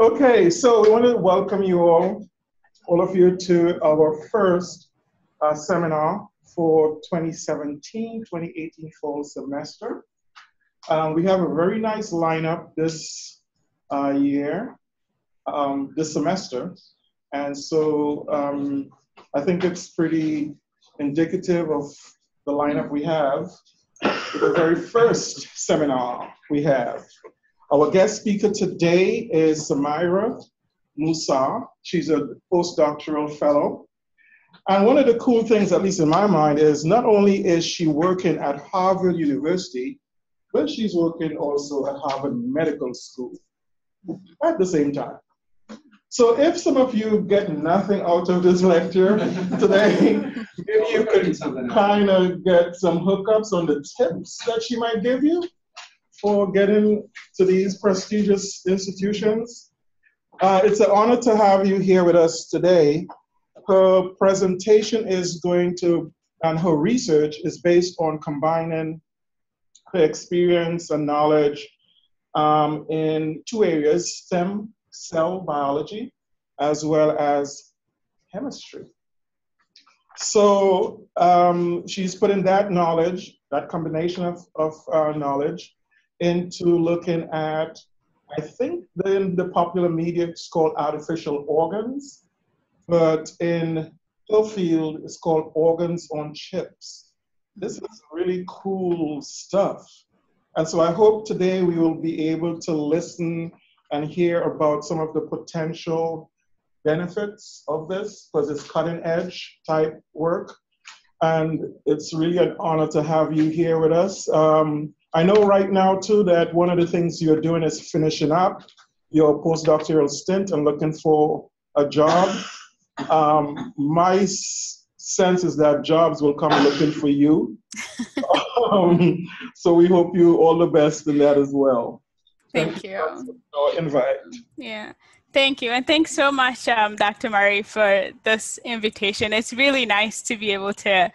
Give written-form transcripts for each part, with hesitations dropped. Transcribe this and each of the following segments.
Okay, so we want to welcome you all of you, to our first seminar for 2017-2018 fall semester. We have a very nice lineup this this semester. And so I think it's pretty indicative of the lineup we have. The very first seminar we have. Our guest speaker today is Samira Musah. She's a postdoctoral fellow. And one of the cool things, at least in my mind, is not only is she working at Harvard University, but she's working also at Harvard Medical School at the same time. So if some of you get nothing out of this lecture today, maybe you could kind of get some hookups on the tips that she might give you for getting to these prestigious institutions. It's an honor to have you here with us today. Her presentation is and her research is based on combining her experience and knowledge in two areas: stem cell biology as well as chemistry. So she's putting that knowledge, that combination of knowledge, into looking at, I think in the popular media it's called artificial organs, but in her field it's called organs on chips. This is really cool stuff. And so I hope today we will be able to listen and hear about some of the potential benefits of this, because it's cutting edge type work. And it's really an honor to have you here with us. I know right now too that one of the things you're doing is finishing up your postdoctoral stint and looking for a job. My sense is that jobs will come looking for you. So we hope you all the best in that as well. Thank you. For our invite. Yeah, thank you. And thanks so much, Dr. Murray, for this invitation. It's really nice to be able to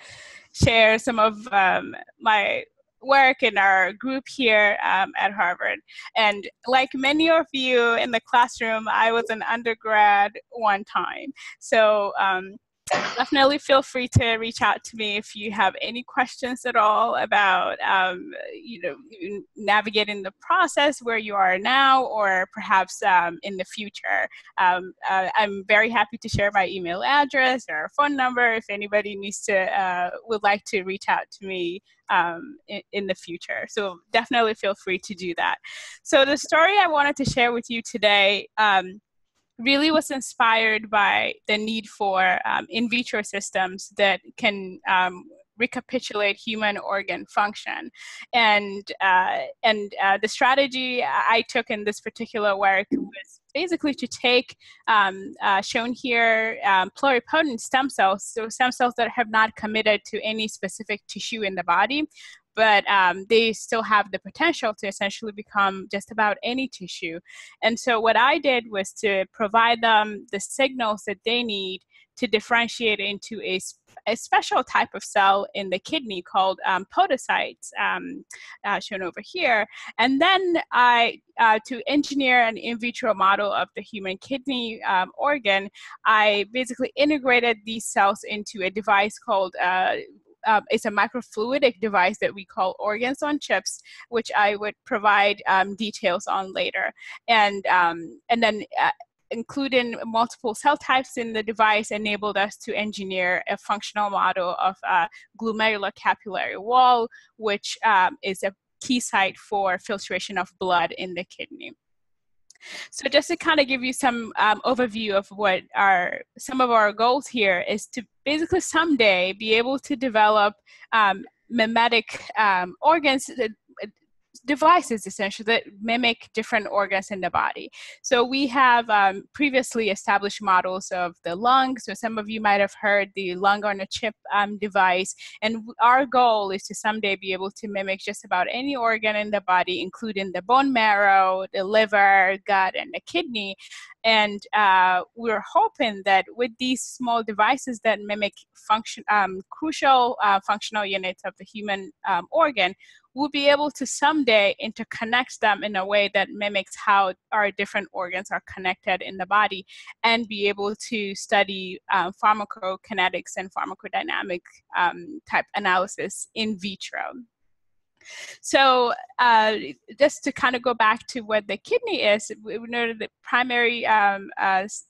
share some of my work in our group here at Harvard. And like many of you in the classroom, I was an undergrad one time. So definitely feel free to reach out to me if you have any questions at all about navigating the process where you are now, or perhaps in the future. I'm very happy to share my email address or phone number if anybody would like to reach out to me in the future. So definitely feel free to do that. So the story I wanted to share with you today really was inspired by the need for in vitro systems that can recapitulate human organ function. And the strategy I took in this particular work was basically to take, shown here, pluripotent stem cells, so stem cells that have not committed to any specific tissue in the body, but they still have the potential to essentially become just about any tissue. And so what I did was to provide them the signals that they need to differentiate into a special type of cell in the kidney called podocytes, shown over here. And then to engineer an in vitro model of the human kidney organ, I basically integrated these cells into a device called it's a microfluidic device that we call organs on chips, which I would provide details on later. And then including multiple cell types in the device enabled us to engineer a functional model of glomerular capillary wall, which is a key site for filtration of blood in the kidney. So just to kind of give you some overview of what some of our goals here is to basically someday be able to develop mimetic organs, devices essentially that mimic different organs in the body. So we have previously established models of the lung. So some of you might have heard the lung on a chip device. And our goal is to someday be able to mimic just about any organ in the body, including the bone marrow, the liver, gut, and the kidney. And we're hoping that with these small devices that mimic crucial functional units of the human organ, we'll be able to someday interconnect them in a way that mimics how our different organs are connected in the body, and be able to study pharmacokinetics and pharmacodynamic type analysis in vitro. So just to kind of go back to what the kidney is, we know that the primary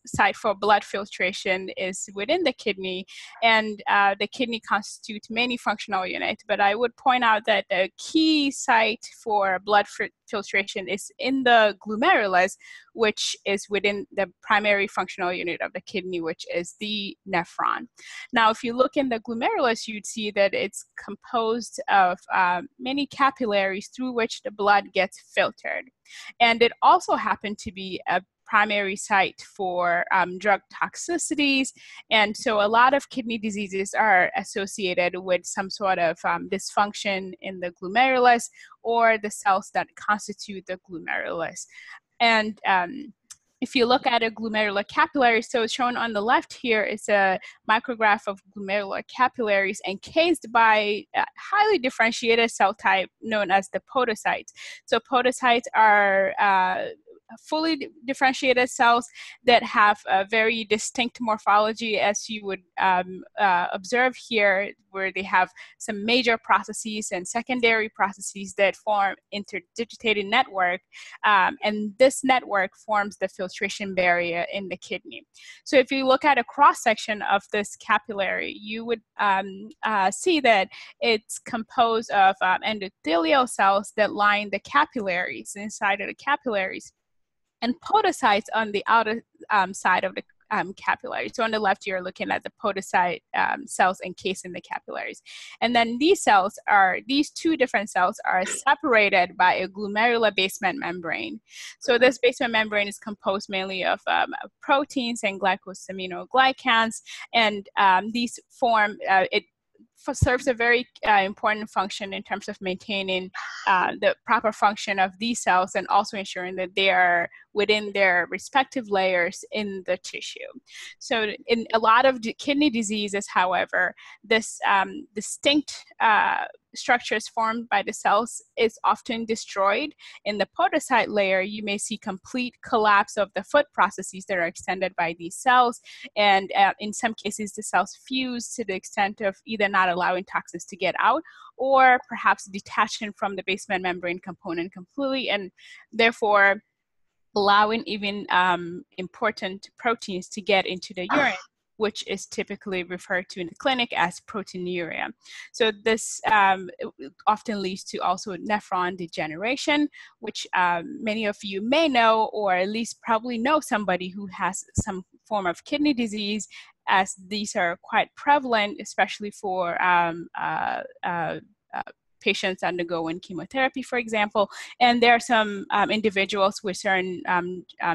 site for blood filtration is within the kidney, and the kidney constitutes many functional units. But I would point out that the key site for blood filtration is in the glomerulus, which is within the primary functional unit of the kidney, which is the nephron. Now, if you look in the glomerulus, you'd see that it's composed of many capillaries through which the blood gets filtered. And it also happened to be a primary site for drug toxicities. And so a lot of kidney diseases are associated with some sort of dysfunction in the glomerulus or the cells that constitute the glomerulus. And if you look at a glomerular capillary, so shown on the left here is a micrograph of glomerular capillaries encased by a highly differentiated cell type known as the podocytes. So podocytes are fully differentiated cells that have a very distinct morphology, as you would observe here, where they have some major processes and secondary processes that form interdigitated network, and this network forms the filtration barrier in the kidney. So if you look at a cross-section of this capillary, you would see that it's composed of endothelial cells that line the capillaries, inside of the capillaries, and podocytes on the outer side of the capillary. So on the left, you're looking at the podocyte cells encased in the capillaries. And then these two different cells are separated by a glomerular basement membrane. So this basement membrane is composed mainly of proteins and glycosaminoglycans, and these form, it serves a very important function in terms of maintaining the proper function of these cells, and also ensuring that they are within their respective layers in the tissue. So in a lot of kidney diseases, however, this distinct structures formed by the cells is often destroyed. In the podocyte layer, you may see complete collapse of the foot processes that are extended by these cells. And in some cases, the cells fuse to the extent of either not allowing toxins to get out, or perhaps detaching from the basement membrane component completely, and therefore allowing even important proteins to get into the urine, which is typically referred to in the clinic as proteinuria. So this often leads to also nephron degeneration, which many of you may know, or at least probably know somebody who has some form of kidney disease, as these are quite prevalent, especially for patients undergoing chemotherapy, for example. And there are some individuals with certain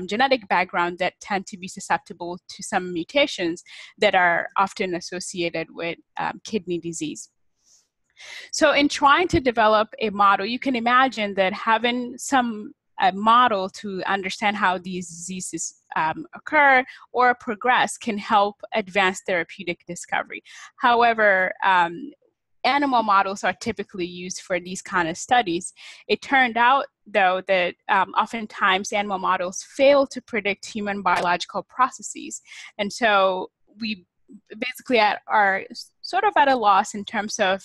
genetic background that tend to be susceptible to some mutations that are often associated with kidney disease. So in trying to develop a model, you can imagine that having a model to understand how these diseases occur or progress can help advance therapeutic discovery. However, animal models are typically used for these kind of studies. It turned out, though, that oftentimes animal models fail to predict human biological processes. And so we basically are sort of at a loss in terms of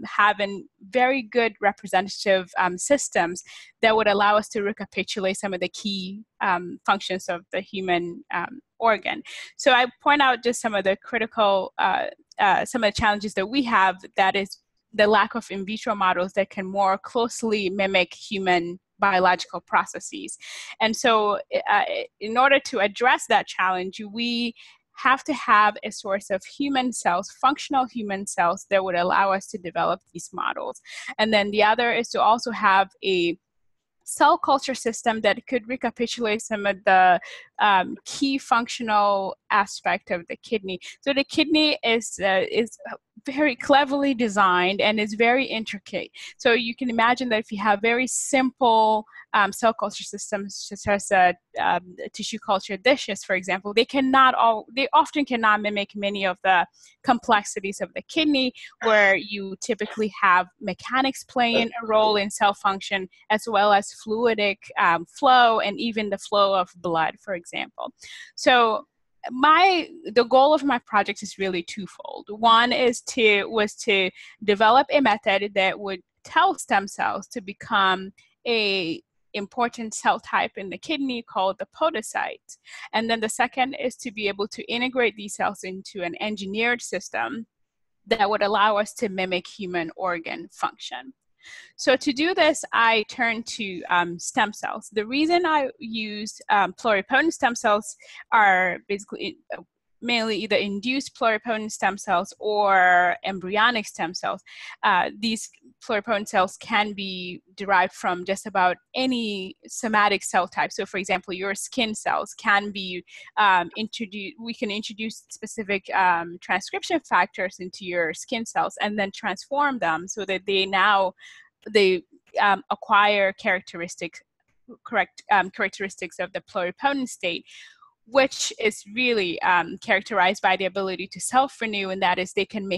having very good representative systems that would allow us to recapitulate some of the key functions of the human organ. So I point out just some of the critical, some of the challenges that we have, that is the lack of in vitro models that can more closely mimic human biological processes. And so in order to address that challenge, we have to have a source of human cells, functional human cells, that would allow us to develop these models. And then the other is to also have a cell culture system that could recapitulate some of the key functional aspect of the kidney. So the kidney is very cleverly designed and is very intricate. So you can imagine that if you have very simple cell culture systems, such as tissue culture dishes, for example, they often cannot mimic many of the complexities of the kidney, where you typically have mechanics playing a role in cell function, as well as fluidic flow and even the flow of blood, for example. So the goal of my project is really twofold. One was to develop a method that would tell stem cells to become a important cell type in the kidney called the podocyte. And then the second is to be able to integrate these cells into an engineered system that would allow us to mimic human organ function. So to do this, I turned to stem cells. The reason I used pluripotent stem cells are basically mainly either induced pluripotent stem cells or embryonic stem cells. These pluripotent cells can be derived from just about any somatic cell type. So for example, your skin cells can be introduced, we can introduce specific transcription factors into your skin cells and then transform them so that they acquire characteristics of the pluripotent state, which is really characterized by the ability to self-renew, and that is they can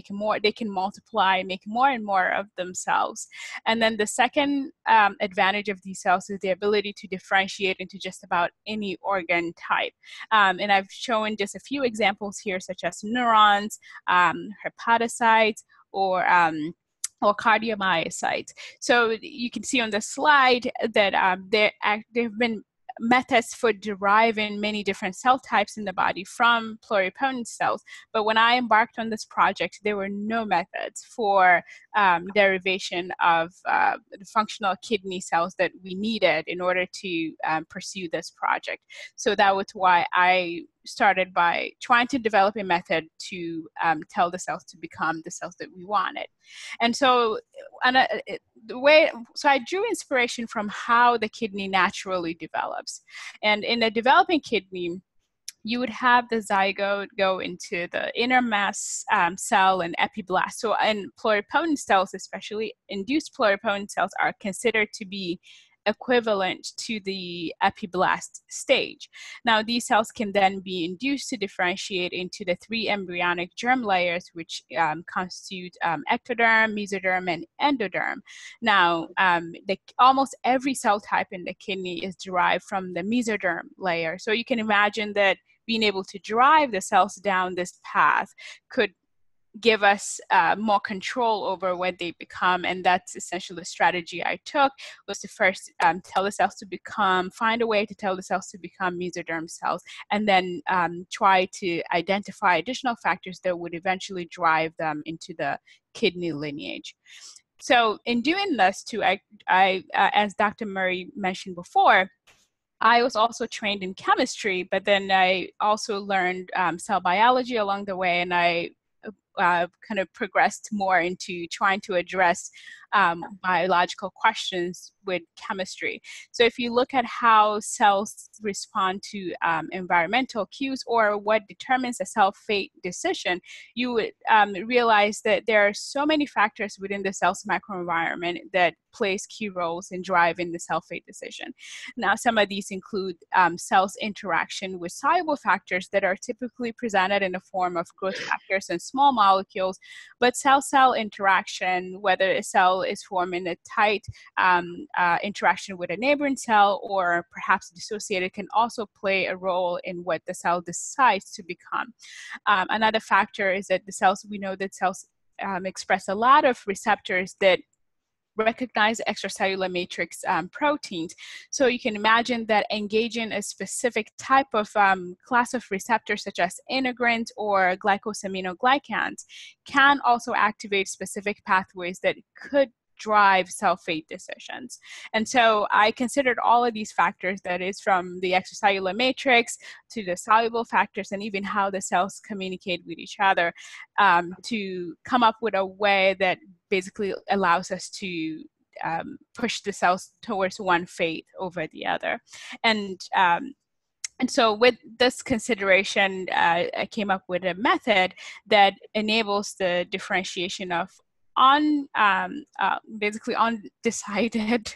multiply, make more and more of themselves. And then the second advantage of these cells is the ability to differentiate into just about any organ type. And I've shown just a few examples here, such as neurons, hepatocytes, or cardiomyocytes. So you can see on the slide that there have been methods for deriving many different cell types in the body from pluripotent cells. But when I embarked on this project, there were no methods for derivation of the functional kidney cells that we needed in order to pursue this project. So that was why I started by trying to develop a method to tell the cells to become the cells that we wanted. And so I drew inspiration from how the kidney naturally develops. And in a developing kidney, you would have the zygote go into the inner mass cell and epiblast. So in pluripotent cells, especially induced pluripotent cells, are considered to be equivalent to the epiblast stage. Now, these cells can then be induced to differentiate into the three embryonic germ layers, which constitute ectoderm, mesoderm, and endoderm. Now, almost every cell type in the kidney is derived from the mesoderm layer. So you can imagine that being able to drive the cells down this path could give us more control over what they become. And that's essentially the strategy I took, was to first tell the cells to find a way to tell the cells to become mesoderm cells, and then try to identify additional factors that would eventually drive them into the kidney lineage. So in doing this too, I as Dr. Murray mentioned before, I was also trained in chemistry, but then I also learned cell biology along the way, and I kind of progressed more into trying to address biological questions with chemistry. So if you look at how cells respond to environmental cues, or what determines a cell fate decision, you would realize that there are so many factors within the cell's microenvironment that plays key roles in driving the cell fate decision. Now, some of these include cells' interaction with soluble factors that are typically presented in the form of growth factors and small molecules, but cell-cell interaction, whether a cell is forming a tight interaction with a neighboring cell or perhaps dissociated, can also play a role in what the cell decides to become. Another factor is that we know that cells express a lot of receptors that recognize extracellular matrix proteins. So you can imagine that engaging a specific type of class of receptors, such as integrins or glycosaminoglycans, can also activate specific pathways that could drive cell fate decisions. And so I considered all of these factors, that is from the extracellular matrix to the soluble factors and even how the cells communicate with each other, to come up with a way that basically allows us to push the cells towards one fate over the other. And And so with this consideration, I came up with a method that enables the differentiation of basically undecided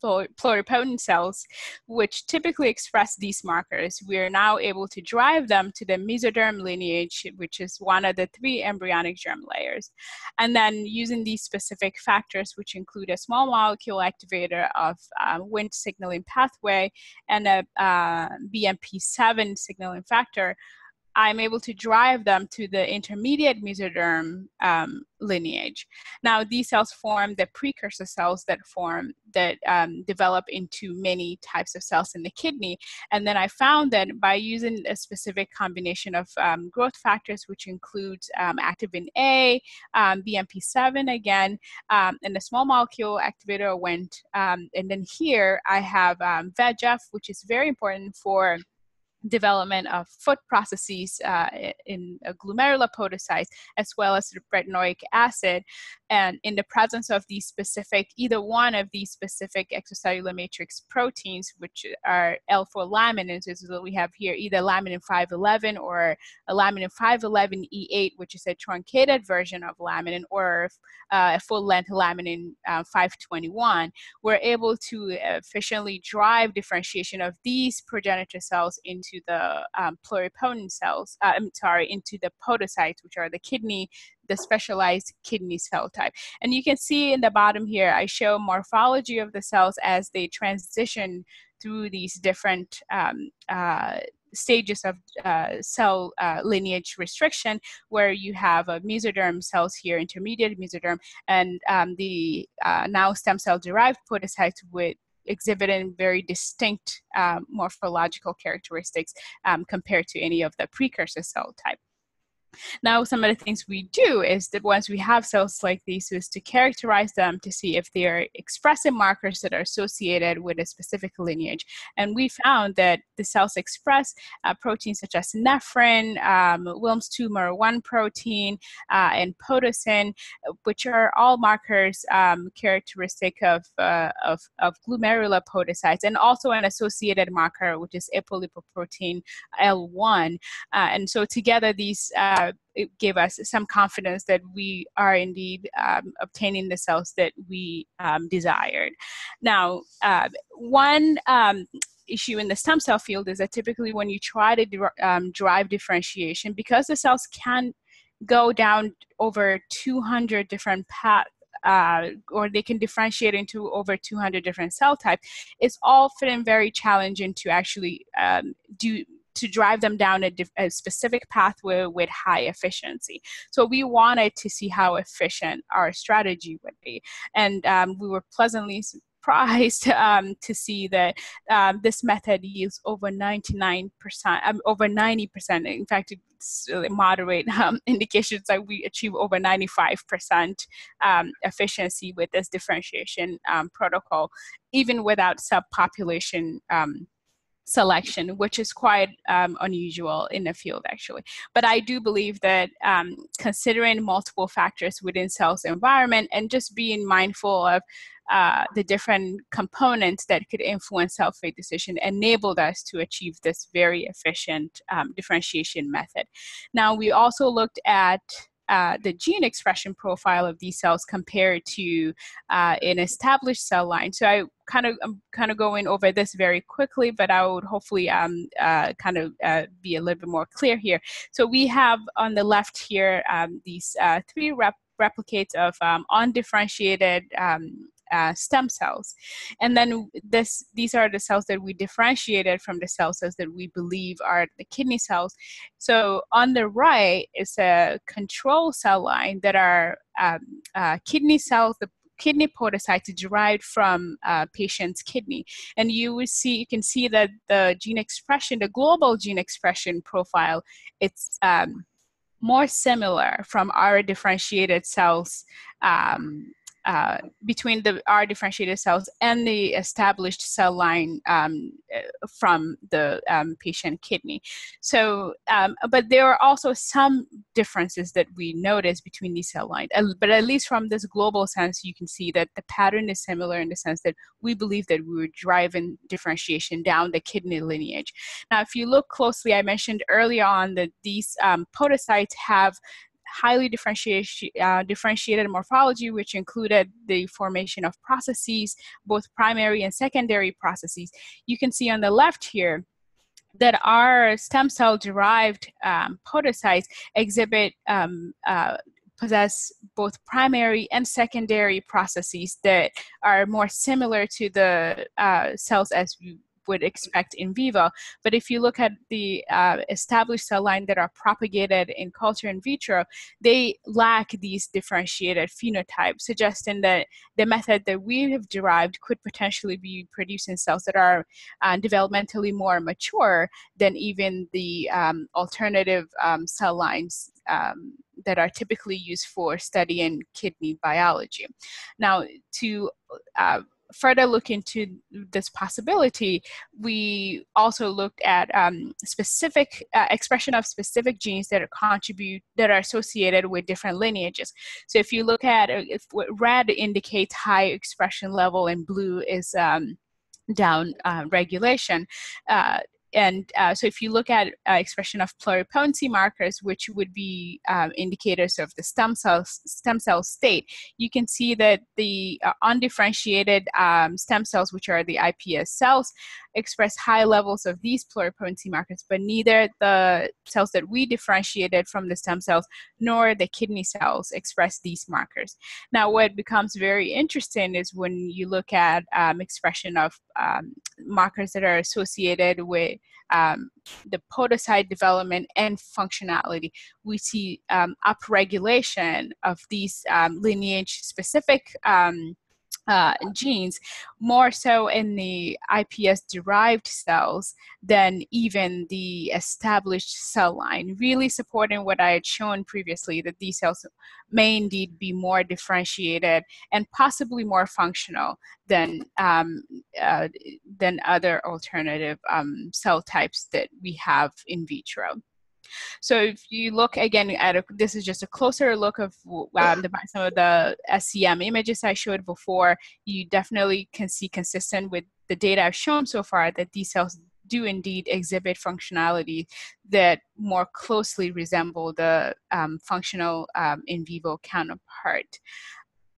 pluripotent cells, which typically express these markers. We are now able to drive them to the mesoderm lineage, which is one of the 3 embryonic germ layers. And then using these specific factors, which include a small molecule activator of Wnt signaling pathway and a BMP7 signaling factor, I'm able to drive them to the intermediate mesoderm lineage. Now, these cells form the precursor cells that develop into many types of cells in the kidney. And then I found that by using a specific combination of growth factors, which includes activin A, BMP7 again, and the small molecule activator Wnt. And then here I have VEGF, which is very important for development of foot processes in glomerular podocytes, as well as retinoic acid. And in the presence of these specific, either one of these specific extracellular matrix proteins, which are L4 laminins, is what we have here, either laminin 511 or a laminin 511 E8, which is a truncated version of laminin, or a full-length laminin 521, we're able to efficiently drive differentiation of these progenitor cells into the pluripotent cells, into the podocytes, which are the kidney, the specialized kidney cell type. And you can see in the bottom here, I show morphology of the cells as they transition through these different stages of cell lineage restriction, where you have mesoderm cells here, intermediate mesoderm, and the now stem cell derived podocytes with exhibiting very distinct morphological characteristics compared to any of the precursor cell type. Now, some of the things we do is that once we have cells like these, is to characterize them to see if they are expressing markers that are associated with a specific lineage. And we found that the cells express proteins such as nephrin, Wilms tumor 1 protein, and podocin, which are all markers characteristic of glomerular podocytes, and also an associated marker, which is apolipoprotein L1. And so together, these it gave us some confidence that we are indeed obtaining the cells that we desired. Now, one issue in the stem cell field is that typically when you try to drive differentiation, because the cells can go down over 200 different paths, or they can differentiate into over 200 different cell types, it's often very challenging to actually to drive them down a specific pathway with high efficiency. So we wanted to see how efficient our strategy would be. And we were pleasantly surprised to see that this method yields over 99%, over 90%. In fact, it's moderate indications that we achieve over 95% efficiency with this differentiation protocol, even without subpopulation selection, which is quite unusual in the field, actually. But I do believe that considering multiple factors within cells environment and just being mindful of the different components that could influence cell fate decision enabled us to achieve this very efficient differentiation method. Now, we also looked at the gene expression profile of these cells compared to an established cell line. So I'm kind of going over this very quickly, but I would hopefully be a little bit more clear here. So we have on the left here these 3 replicates of undifferentiated stem cells. And then these are the cells that we differentiated from the cells that we believe are the kidney cells. So on the right is a control cell line that are kidney cells, the kidney podocytes derived from patient's kidney. And you can see that the gene expression, the global gene expression profile, it's more similar from our differentiated cells between our differentiated cells and the established cell line from the patient kidney. So, but there are also some differences that we notice between these cell lines. But at least from this global sense, you can see that the pattern is similar in the sense that we believe that we were driving differentiation down the kidney lineage. Now, if you look closely, I mentioned earlier on that these podocytes have highly differentiated morphology, which included the formation of processes, both primary and secondary processes. You can see on the left here that our stem cell derived podocytes exhibit possess both primary and secondary processes that are more similar to the cells as we would expect in vivo. But if you look at the established cell line that are propagated in culture in vitro, they lack these differentiated phenotypes, suggesting that the method that we have derived could potentially be producing cells that are developmentally more mature than even the alternative cell lines that are typically used for studying kidney biology. Now, to further look into this possibility, we also looked at specific expression of specific genes that are associated with different lineages. So if you look at, if red indicates high expression level and blue is down regulation, so if you look at expression of pluripotency markers, which would be indicators of the stem cell state, you can see that the undifferentiated stem cells, which are the iPS cells, express high levels of these pluripotency markers, but neither the cells that we differentiated from the stem cells nor the kidney cells express these markers. Now, what becomes very interesting is when you look at expression of markers that are associated with the podocyte development and functionality. We see upregulation of these lineage-specific genes, more so in the iPS-derived cells than even the established cell line, really supporting what I had shown previously, that these cells may indeed be more differentiated and possibly more functional than other alternative cell types that we have in vitro. So if you look again at this is just a closer look of some of the SCM images I showed before. You definitely can see, consistent with the data I've shown so far, that these cells do indeed exhibit functionality that more closely resemble the functional in vivo counterpart.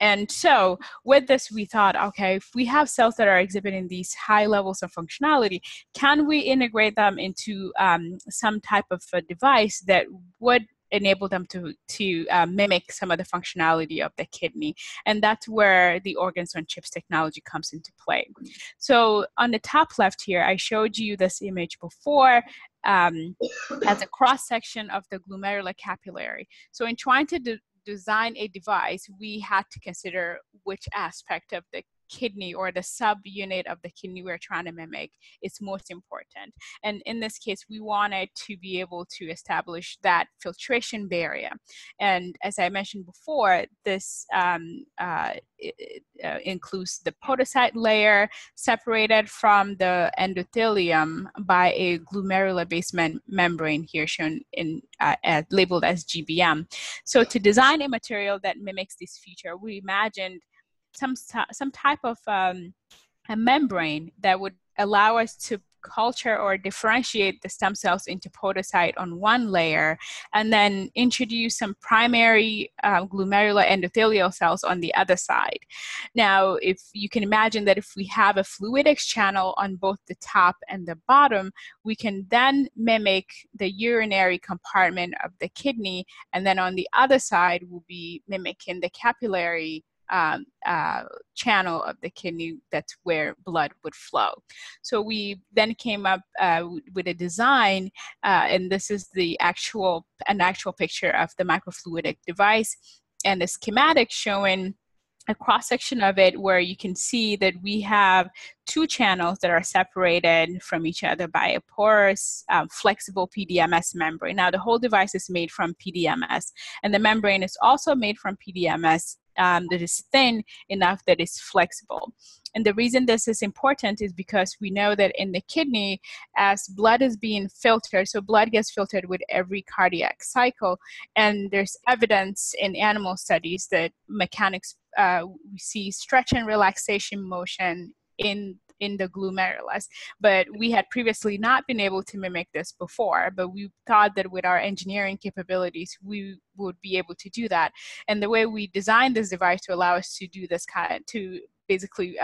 And so with this, we thought, okay, if we have cells that are exhibiting these high levels of functionality, can we integrate them into some type of a device that would enable them to mimic some of the functionality of the kidney? And that's where the organs on chips technology comes into play. So on the top left here, I showed you this image before as a cross-section of the glomerular capillary. So in trying to design a device, we had to consider which aspect of the kidney or the subunit of the kidney we're trying to mimic is most important. And in this case, we wanted to be able to establish that filtration barrier. And as I mentioned before, this includes the podocyte layer separated from the endothelium by a glomerular basement membrane, here shown in labeled as GBM. So to design a material that mimics this feature, we imagined some type of a membrane that would allow us to culture or differentiate the stem cells into podocyte on one layer, and then introduce some primary glomerular endothelial cells on the other side. Now, if you can imagine that if we have a fluidics channel on both the top and the bottom, we can then mimic the urinary compartment of the kidney, and then on the other side, we'll be mimicking the capillary channel of the kidney. That's where blood would flow. So we then came up with a design, and this is an actual picture of the microfluidic device, and the schematic showing a cross-section of it where you can see that we have two channels that are separated from each other by a porous, flexible PDMS membrane. Now, the whole device is made from PDMS, and the membrane is also made from PDMS that is thin enough that is flexible. And the reason this is important is because we know that in the kidney, as blood is being filtered, so blood gets filtered with every cardiac cycle, and there's evidence in animal studies that mechanics, we see stretch and relaxation motion in the glomerulus, but we had previously not been able to mimic this before, but we thought that with our engineering capabilities, we would be able to do that. And the way we designed this device to allow us to do this to basically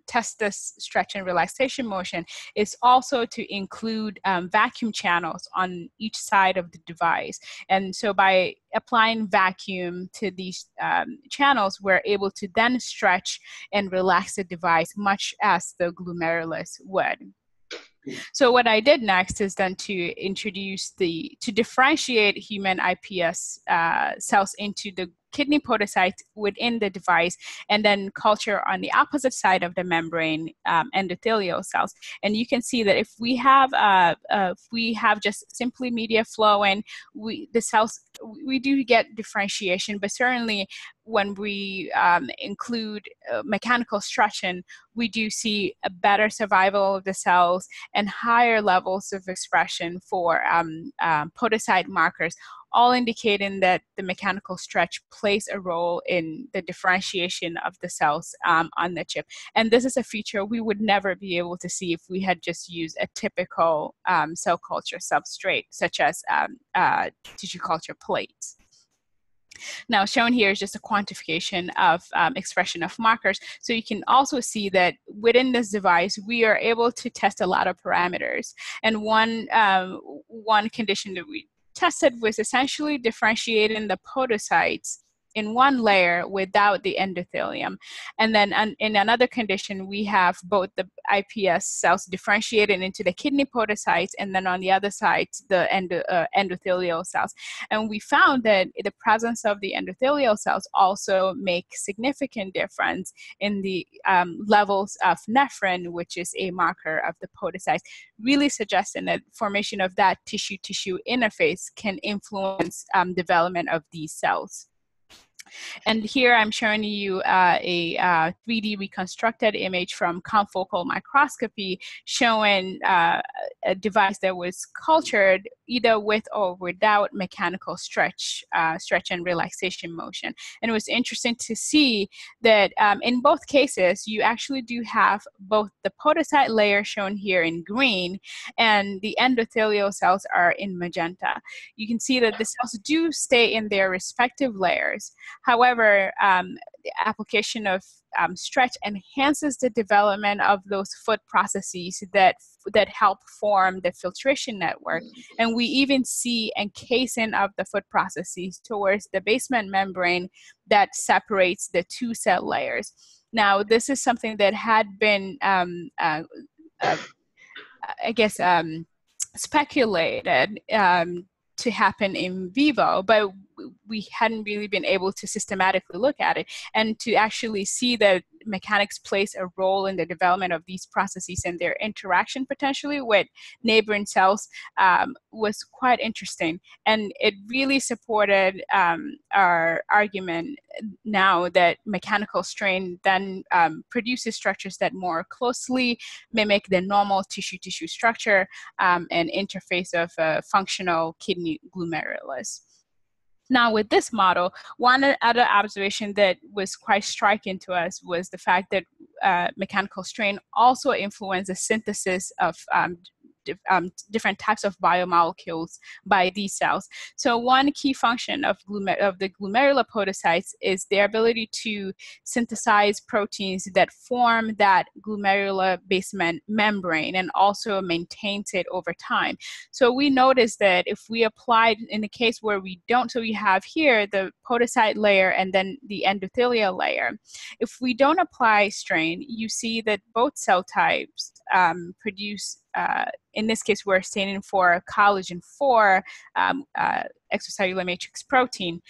test this stretch and relaxation motion is also to include vacuum channels on each side of the device. And so by applying vacuum to these channels, we're able to then stretch and relax the device much as the glomerulus would. So what I did next is then to differentiate human iPS cells into the kidney podocytes within the device, and then culture on the opposite side of the membrane endothelial cells. And you can see that if we have just simply media flowing, the cells, we do get differentiation, but certainly when we include mechanical stretching, we do see a better survival of the cells and higher levels of expression for podocyte markers, all indicating that the mechanical stretch plays a role in the differentiation of the cells on the chip. And this is a feature we would never be able to see if we had just used a typical cell culture substrate, such as tissue culture plates. Now, shown here is just a quantification of expression of markers. So you can also see that within this device, we are able to test a lot of parameters. And one condition that we tested was essentially differentiating the podocytes in one layer without the endothelium. And then in another condition, we have both the iPS cells differentiated into the kidney podocytes, and then on the other side, the endothelial cells. And we found that the presence of the endothelial cells also make significant difference in the levels of nephrin, which is a marker of the podocytes, really suggesting that formation of that tissue-tissue interface can influence development of these cells. And here I'm showing you a 3D reconstructed image from confocal microscopy showing a device that was cultured either with or without mechanical stretch and relaxation motion. And it was interesting to see that in both cases, you actually do have both the podocyte layer shown here in green and the endothelial cells are in magenta. You can see that the cells do stay in their respective layers. However, the application of stretch enhances the development of those foot processes that help form the filtration network. And we even see encasing of the foot processes towards the basement membrane that separates the two cell layers. Now, this is something that had been, speculated to happen in vivo, but we hadn't really been able to systematically look at it and to actually see that mechanics plays a role in the development of these processes and their interaction potentially with neighboring cells was quite interesting. And it really supported our argument now that mechanical strain then produces structures that more closely mimic the normal tissue-tissue structure and interface of a functional kidney glomerulus. Now, with this model, one other observation that was quite striking to us was the fact that mechanical strain also influenced the synthesis of different types of biomolecules by these cells. So one key function of the glomerular podocytes is their ability to synthesize proteins that form that glomerular basement membrane and also maintains it over time. So we noticed that if we applied, in the case where we don't, so we have here the podocyte layer and then the endothelial layer. If we don't apply strain, you see that both cell types produce, in this case, we're staining for collagen 4 extracellular matrix protein.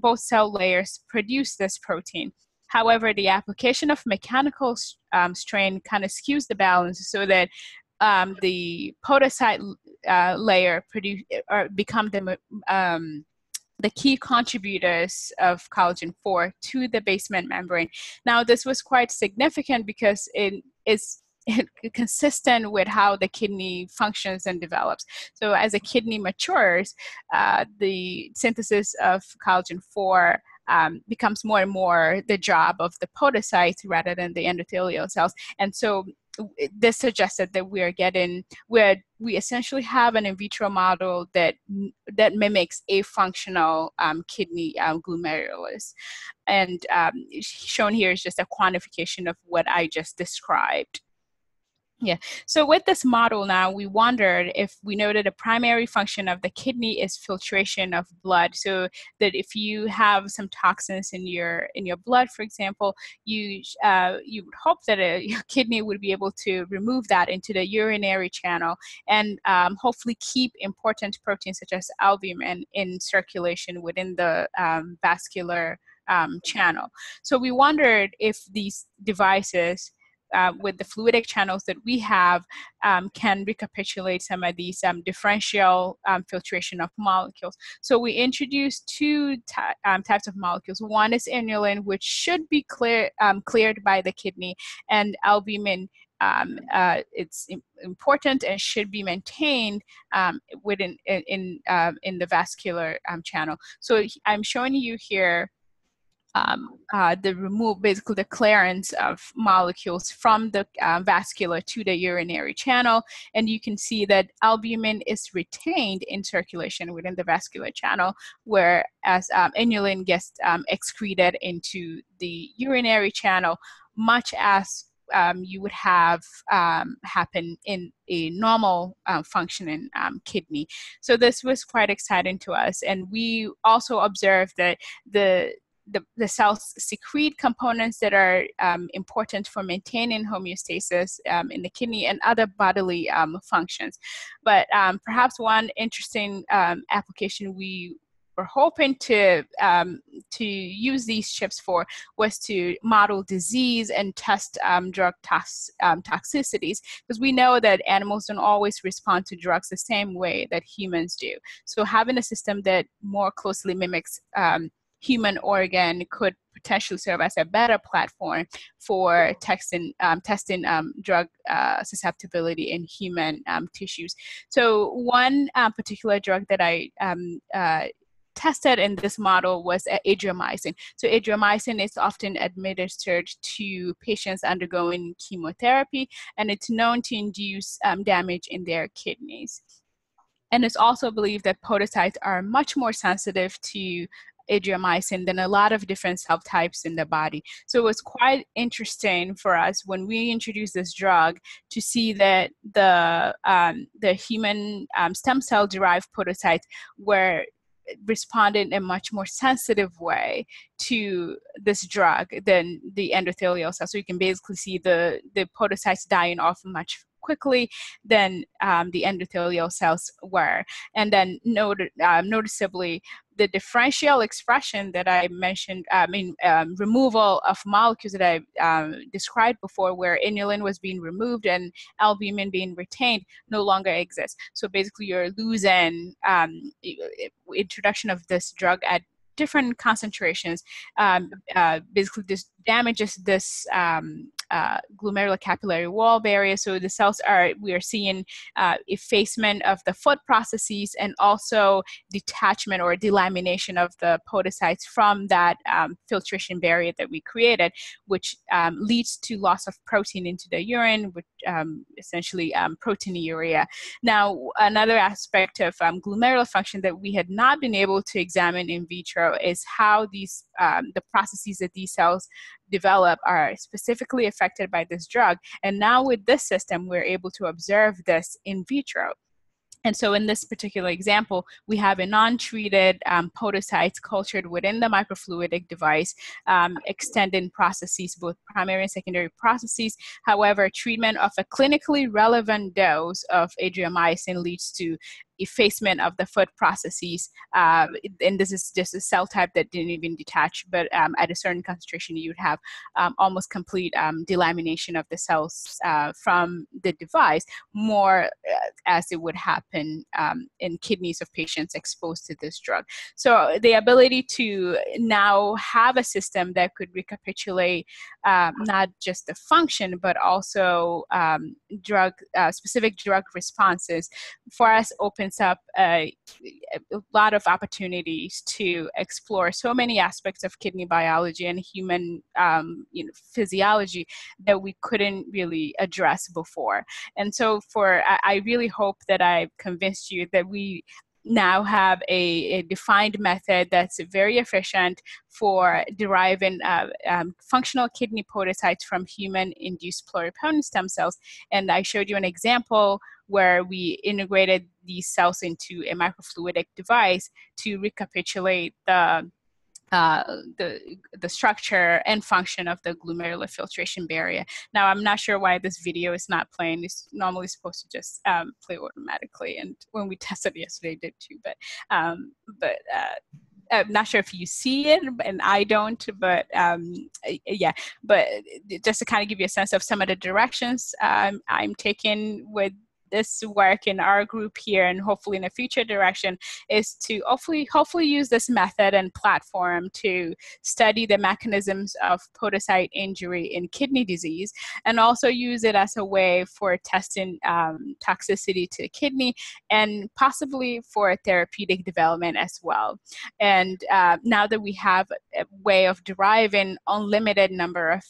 Both cell layers produce this protein. However, the application of mechanical strain kind of skews the balance so that the podocyte layer become the the key contributors of collagen 4 to the basement membrane. Now, this was quite significant because it is consistent with how the kidney functions and develops. So as a kidney matures, the synthesis of collagen 4 becomes more and more the job of the podocytes rather than the endothelial cells. And so this suggested that we essentially have an in vitro model that mimics a functional kidney glomerulus. And shown here is just a quantification of what I just described. Yeah. So with this model now, we wondered if we know that the primary function of the kidney is filtration of blood. So that if you have some toxins in your blood, for example, you would hope that your kidney would be able to remove that into the urinary channel and hopefully keep important proteins such as albumin in circulation within the vascular channel. So we wondered if these devices with the fluidic channels that we have can recapitulate some of these differential filtration of molecules. So we introduced two types of molecules. One is inulin, which should be cleared by the kidney, and albumin. It's important and should be maintained within in the vascular channel. So I'm showing you here basically the clearance of molecules from the vascular to the urinary channel. And you can see that albumin is retained in circulation within the vascular channel, whereas inulin gets excreted into the urinary channel, much as you would have happen in a normal functioning kidney. So this was quite exciting to us. And we also observed that the cells secrete components that are important for maintaining homeostasis in the kidney and other bodily functions. But perhaps one interesting application we were hoping to use these chips for was to model disease and test drug toxicities, because we know that animals don't always respond to drugs the same way that humans do. So having a system that more closely mimics human organ could potentially serve as a better platform for testing drug susceptibility in human tissues. So one particular drug that I tested in this model was adriamycin. So adriamycin is often administered to patients undergoing chemotherapy, and it's known to induce damage in their kidneys. And it's also believed that podocytes are much more sensitive to adriamycin than a lot of different cell types in the body. So it was quite interesting for us when we introduced this drug to see that the human stem cell derived podocytes were responded in a much more sensitive way to this drug than the endothelial cells. So you can basically see the podocytes dying off much quickly than the endothelial cells were. And then noticeably, the differential expression that I mentioned, removal of molecules that I described before, where inulin was being removed and albumin being retained, no longer exists. So basically, you're losing introduction of this drug at different concentrations. Basically, this damages this glomerular capillary wall barrier. So the cells we are seeing effacement of the foot processes and also detachment or delamination of the podocytes from that filtration barrier that we created, which leads to loss of protein into the urine, which essentially proteinuria. Now, another aspect of glomerular function that we had not been able to examine in vitro is how these the processes that these cells develop are specifically affected by this drug. And now with this system, we're able to observe this in vitro. And so in this particular example, we have a non-treated podocytes cultured within the microfluidic device, extending processes, both primary and secondary processes. However, treatment of a clinically relevant dose of adriamycin leads to effacement of the food processes. And this is just a cell type that didn't even detach, but at a certain concentration, you would have almost complete delamination of the cells from the device, more as it would happen in kidneys of patients exposed to this drug. So the ability to now have a system that could recapitulate not just the function, but also specific drug responses for us opens up a lot of opportunities to explore so many aspects of kidney biology and human physiology that we couldn't really address before. And so I really hope that I've convinced you that we now have a defined method that's very efficient for deriving functional kidney podocytes from human-induced pluripotent stem cells. And I showed you an example where we integrated these cells into a microfluidic device to recapitulate the structure and function of the glomerular filtration barrier. Now, I'm not sure why this video is not playing. It's normally supposed to just play automatically, and when we tested yesterday, it did too. But I'm not sure if you see it, and I don't, but yeah. But just to kind of give you a sense of some of the directions I'm taking with this work in our group here, and hopefully in a future direction, is to hopefully use this method and platform to study the mechanisms of podocyte injury in kidney disease, and also use it as a way for testing toxicity to the kidney and possibly for therapeutic development as well. And now that we have a way of deriving unlimited number of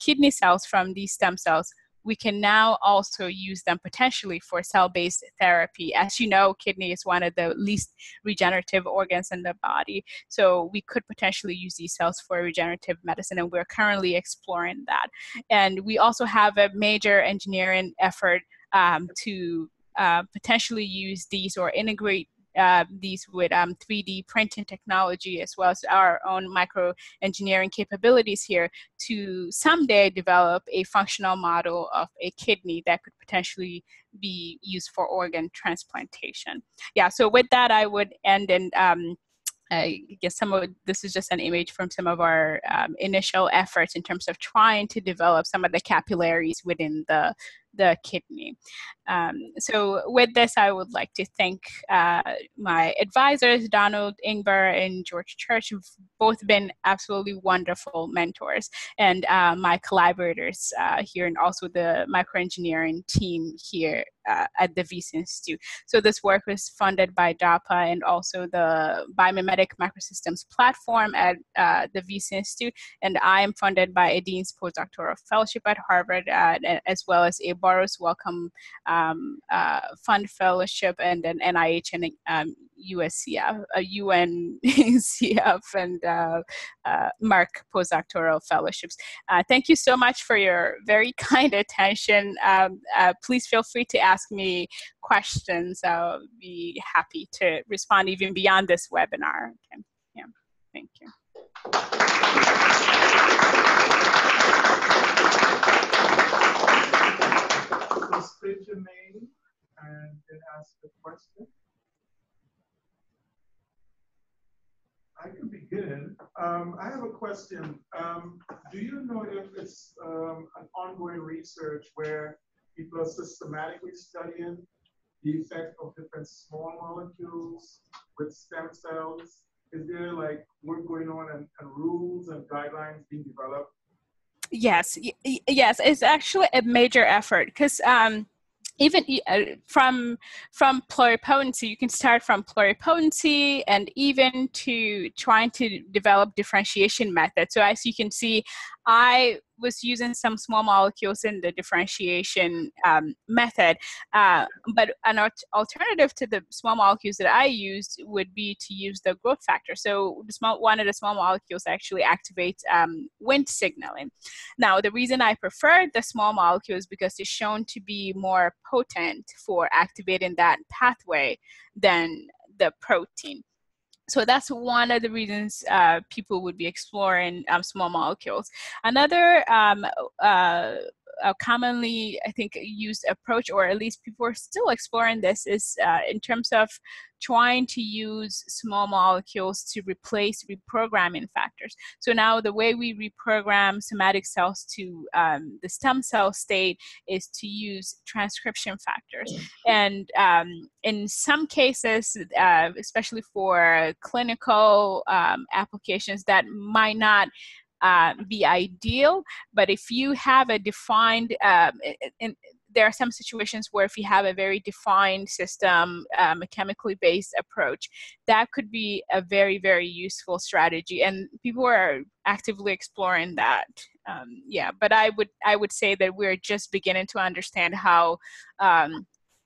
kidney cells from these stem cells, we can now also use them potentially for cell-based therapy. As you know, kidney is one of the least regenerative organs in the body. So we could potentially use these cells for regenerative medicine, and we're currently exploring that. And we also have a major engineering effort to potentially use these or integrate these with 3D printing technology, as well as our own microengineering capabilities here, to someday develop a functional model of a kidney that could potentially be used for organ transplantation. Yeah, so with that, I would end, and I guess this is just an image from some of our initial efforts in terms of trying to develop some of the capillaries within the kidney. So with this, I would like to thank my advisors, Donald Ingber and George Church, who've both been absolutely wonderful mentors, and my collaborators here, and also the microengineering team here at the VC Institute. So this work was funded by DARPA and also the Biomimetic Microsystems platform at the VC Institute, and I am funded by a Dean's Postdoctoral Fellowship at Harvard, as well as a Burroughs Wellcome Fund Fellowship, and an NIH and USCF, UNCF, and Merck Postdoctoral Fellowships. Thank you so much for your very kind attention. Please feel free to ask me questions. I'll be happy to respond even beyond this webinar. Okay. Yeah, thank you. So state your name and then ask the question. I can begin. I have a question. Do you know if it's an ongoing research where people are systematically studying the effect of different small molecules with stem cells? Is there like work going on and rules and guidelines being developed? Yes, yes, it's actually a major effort, because even from pluripotency, you can start from pluripotency and even to trying to develop differentiation methods. So as you can see, I was using some small molecules in the differentiation method, but an alternative to the small molecules that I used would be to use the growth factor. So one of the small molecules actually activates Wnt signaling. Now, the reason I preferred the small molecule is because it's shown to be more potent for activating that pathway than the protein. So that's one of the reasons people would be exploring small molecules. Another a commonly, I think, used approach, or at least people are still exploring this, is in terms of trying to use small molecules to replace reprogramming factors. So now the way we reprogram somatic cells to the stem cell state is to use transcription factors. And in some cases, especially for clinical applications, that might not be ideal. But if you have a defined, there are some situations where if you have a very defined system, a chemically based approach, that could be a very, very useful strategy. And people are actively exploring that. Yeah, but I would say that we're just beginning to understand how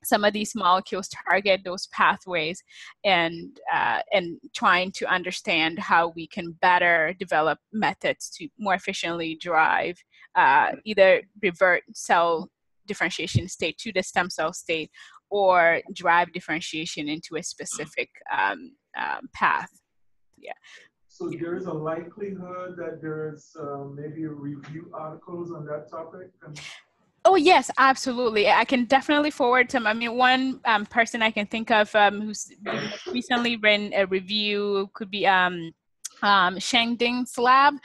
some of these molecules target those pathways, and trying to understand how we can better develop methods to more efficiently drive either revert cell differentiation state to the stem cell state, or drive differentiation into a specific path. Yeah. So there is a likelihood that there's maybe review articles on that topic? Oh, yes, absolutely. I can definitely forward some. I mean, one person I can think of who's recently written a review could be Sheng Ding's lab.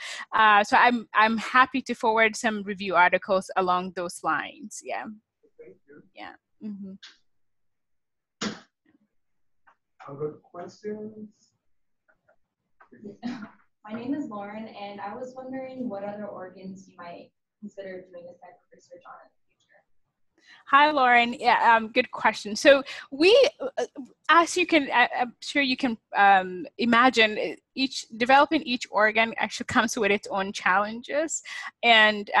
So I'm happy to forward some review articles along those lines. Yeah. Thank you. Yeah. Mm-hmm. Other questions? My name is Lauren, and I was wondering what other organs you might consider doing this type of research on in the future. Hi, Lauren. Yeah, good question. So we, as you can, I'm sure you can imagine, developing each organ actually comes with its own challenges. And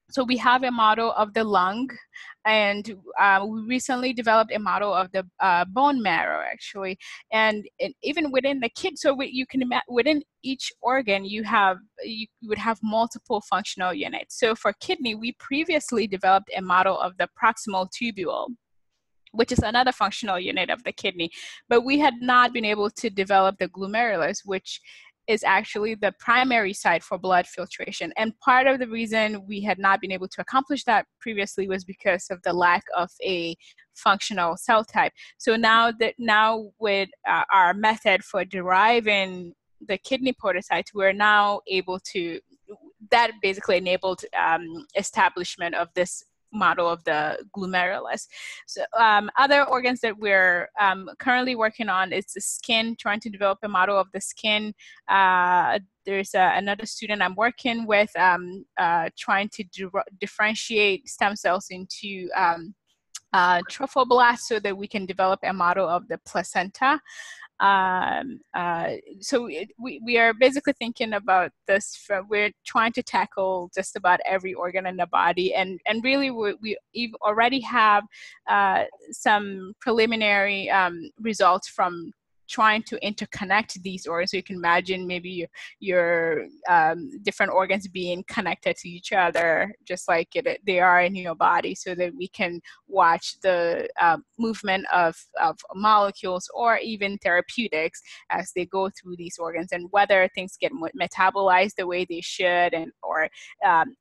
so we have a model of the lung, and we recently developed a model of the bone marrow, actually. And even within the kidney, so you can imagine within each organ, you would have multiple functional units. So for kidney, we previously developed a model of the proximal tubule, which is another functional unit of the kidney. But we had not been able to develop the glomerulus, which is actually the primary site for blood filtration. And part of the reason we had not been able to accomplish that previously was because of the lack of a functional cell type. So now with our method for deriving the kidney podocytes, we're now able to, that basically enabled establishment of this model of the glomerulus. So other organs that we're currently working on is the skin, trying to develop a model of the skin. There's another student I'm working with trying to differentiate stem cells into trophoblasts so that we can develop a model of the placenta. So we are basically thinking about this. We're trying to tackle just about every organ in the body, and really we already have some preliminary results from trying to interconnect these organs. So you can imagine maybe your different organs being connected to each other, just like they are in your body, so that we can watch the movement of molecules or even therapeutics as they go through these organs, and whether things get metabolized the way they should, and or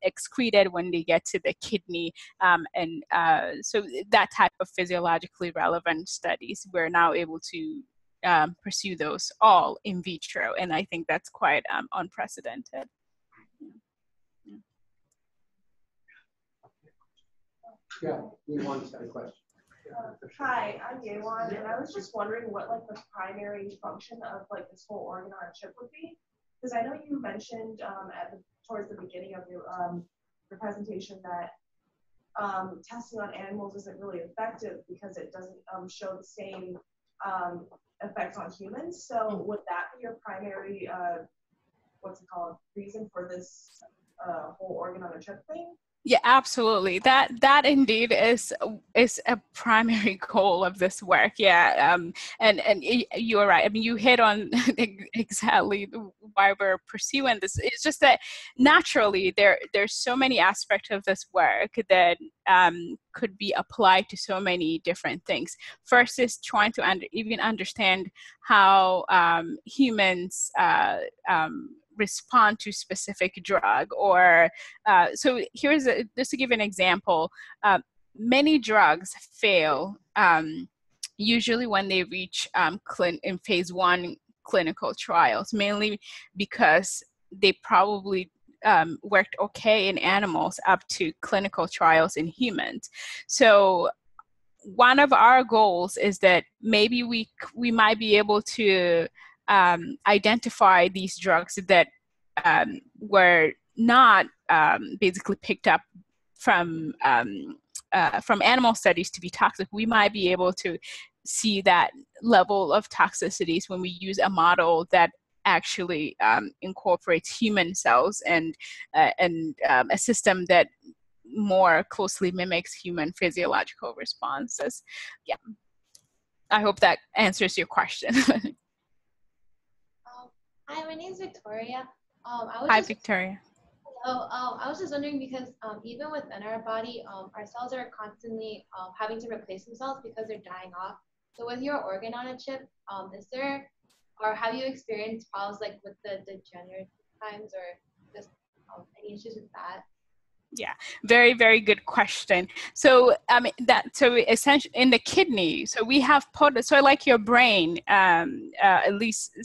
excreted when they get to the kidney. So that type of physiologically relevant studies, we're now able to pursue those all in vitro, and I think that's quite unprecedented. Yeah, we want to a question. Hi, I'm Yewan, and I was just wondering what like the primary function of like this whole organ on a chip would be, because I know you mentioned towards the beginning of your presentation that testing on animals isn't really effective because it doesn't show the same effects on humans. So would that be your primary, reason for this whole organ on a chip thing? Yeah, absolutely. That indeed is a primary goal of this work. Yeah, and you're right. I mean, you hit on exactly why we're pursuing this. It's just that naturally there's so many aspects of this work that could be applied to so many different things. First is trying to even understand how humans respond to specific drug, or so just to give an example, many drugs fail usually when they reach in phase 1 clinical trials, mainly because they probably worked okay in animals up to clinical trials in humans. So one of our goals is that maybe we might be able to identify these drugs that were not basically picked up from animal studies to be toxic. We might be able to see that level of toxicities when we use a model that actually incorporates human cells and a system that more closely mimics human physiological responses. Yeah, I hope that answers your question. Hi, my name is Victoria. Hi, Victoria. I was just wondering because even within our body, our cells are constantly having to replace themselves because they're dying off. So with your organ on a chip, is there, or have you experienced problems like with the degenerative times or just any issues with that? Yeah, very, very good question. So essentially in the kidney, so we have so like your brain, at least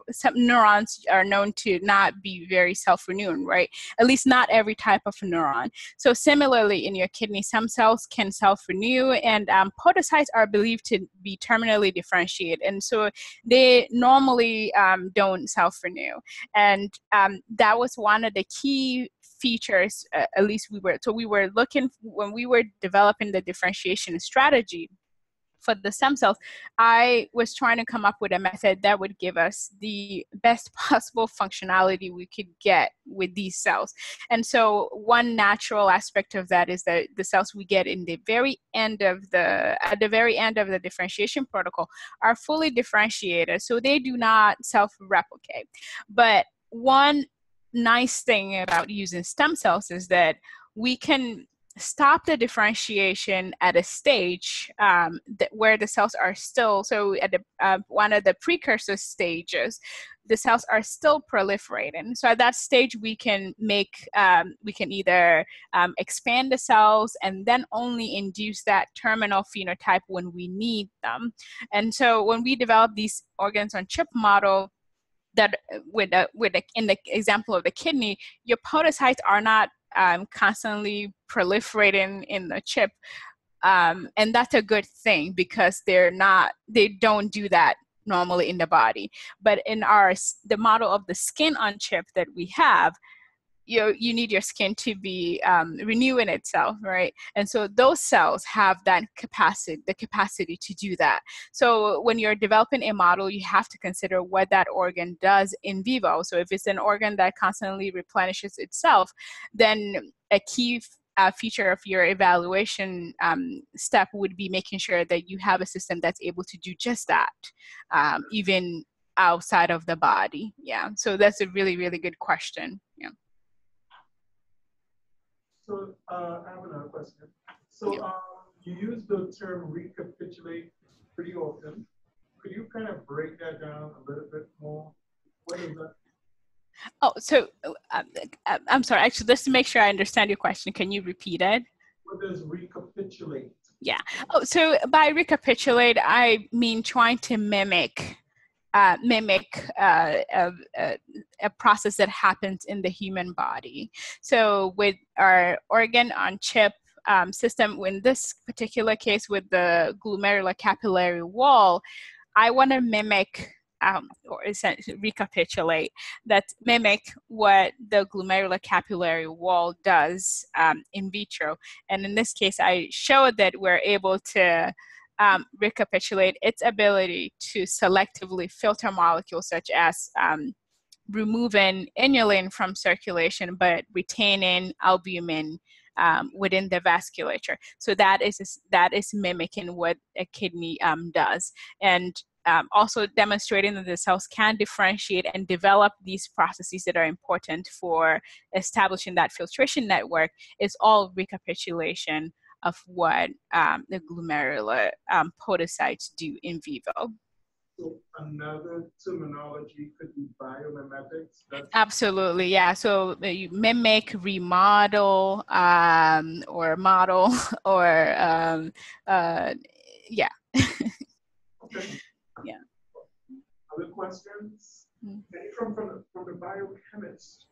some neurons are known to not be very self-renewing, right? At least not every type of neuron. So similarly in your kidney, some cells can self-renew, and podocytes are believed to be terminally differentiated, and so they normally don't self-renew. And that was one of the key features, at least we were looking when we were developing the differentiation strategy for the stem cells. I was trying to come up with a method that would give us the best possible functionality we could get with these cells. And so one natural aspect of that is that the cells we get in the very end of at the very end of the differentiation protocol are fully differentiated, so they do not self-replicate. But one nice thing about using stem cells is that we can stop the differentiation at a stage where the cells are still, so at one of the precursor stages, the cells are still proliferating. So at that stage, we can either expand the cells and then only induce that terminal phenotype when we need them. And so when we develop these organs on chip model, that in the example of the kidney, your podocytes are not constantly proliferating in the chip, and that's a good thing because they don't do that normally in the body. But in the model of the skin on chip that we have, you need your skin to be renewing itself, right? And so those cells have the capacity to do that. So when you're developing a model, you have to consider what that organ does in vivo. So if it's an organ that constantly replenishes itself, then a key feature of your evaluation step would be making sure that you have a system that's able to do just that, even outside of the body. Yeah, so that's a really, really good question. Yeah. So I have another question. So you use the term recapitulate pretty often. Could you kind of break that down a little bit more? What is that? Oh, so I'm sorry, actually, just to make sure I understand your question, can you repeat it? What does recapitulate? Yeah. Oh, so by recapitulate, I mean trying to mimic a process that happens in the human body. So with our organ on chip system, in this particular case with the glomerular capillary wall, I want to mimic or essentially recapitulate, mimic what the glomerular capillary wall does in vitro. And in this case, I showed that we're able to recapitulate its ability to selectively filter molecules such as removing inulin from circulation, but retaining albumin within the vasculature. So that is mimicking what a kidney does. And also demonstrating that the cells can differentiate and develop these processes that are important for establishing that filtration network is all recapitulation of what the glomerular podocytes do in vivo. So another terminology could be biomimetics. Absolutely, yeah. So you mimic, remodel, or model, or yeah. Okay. Yeah. Other questions? Any from the biochemist?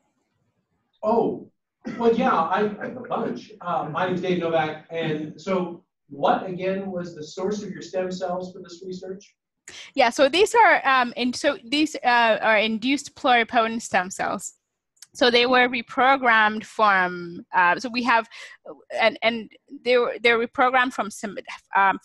Oh, well, yeah, I have a bunch. My name's Dave Novak, and so what again was the source of your stem cells for this research? Yeah, so these are are induced pluripotent stem cells. So they were reprogrammed from. So we have, and they're reprogrammed from some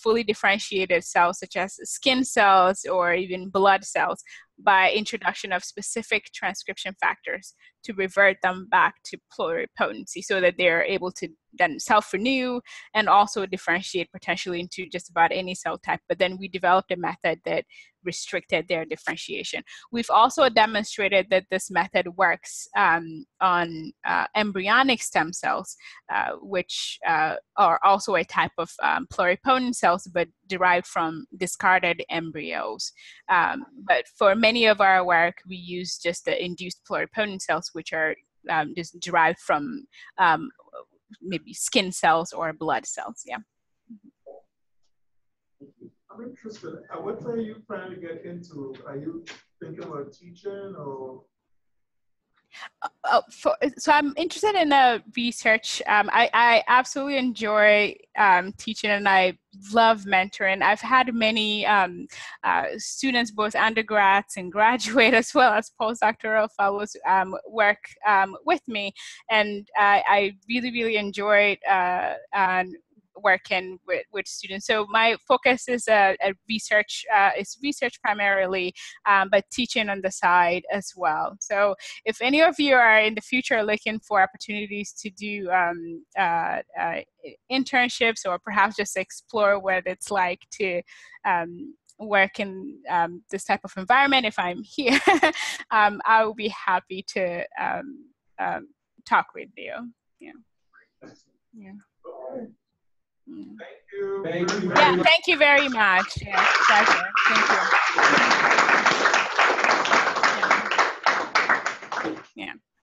fully differentiated cells, such as skin cells or even blood cells, by introduction of specific transcription factors to revert them back to pluripotency, so that they're able to then self-renew and also differentiate potentially into just about any cell type. But then we developed a method that restricted their differentiation. We've also demonstrated that this method works on embryonic stem cells, which are also a type of pluripotent cells, but derived from discarded embryos. But for many of our work, we use just the induced pluripotent cells, which are just derived from maybe skin cells or blood cells. Yeah. I'm interested. What are you trying to get into? Are you thinking about teaching or? So I'm interested in research. I absolutely enjoy teaching, and I love mentoring. I've had many students, both undergrads and graduate, as well as postdoctoral fellows, work with me, and I really, really enjoyed working with students. So my focus is research primarily, but teaching on the side as well. So if any of you are in the future looking for opportunities to do internships, or perhaps just explore what it's like to work in this type of environment, if I'm here, I will be happy to talk with you. Yeah. Yeah. Thank you. Thank you. Yeah, thank you very much. Yeah, pleasure. Thank you. Yeah. Yeah.